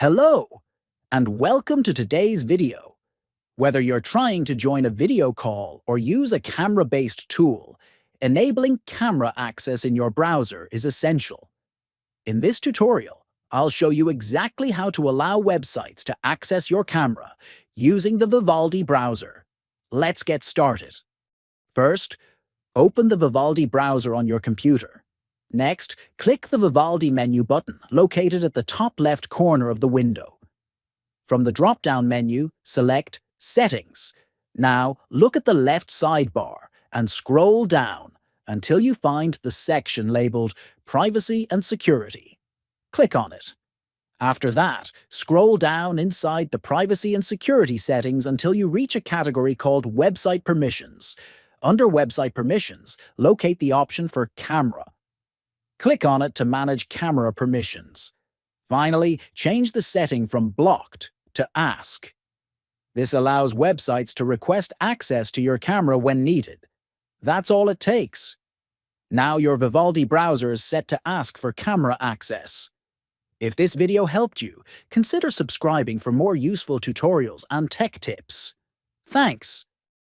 Hello, and welcome to today's video. Whether you're trying to join a video call or use a camera-based tool, enabling camera access in your browser is essential. In this tutorial, I'll show you exactly how to allow websites to access your camera using the Vivaldi browser. Let's get started. First, open the Vivaldi browser on your computer. Next, click the Vivaldi menu button located at the top left corner of the window. From the drop-down menu, select Settings. Now, look at the left sidebar and scroll down until you find the section labeled Privacy and Security. Click on it. After that, scroll down inside the Privacy and Security settings until you reach a category called Website Permissions. Under Website Permissions, locate the option for Camera. Click on it to manage camera permissions. Finally, change the setting from Blocked to Ask. This allows websites to request access to your camera when needed. That's all it takes. Now your Vivaldi browser is set to ask for camera access. If this video helped you, consider subscribing for more useful tutorials and tech tips. Thanks!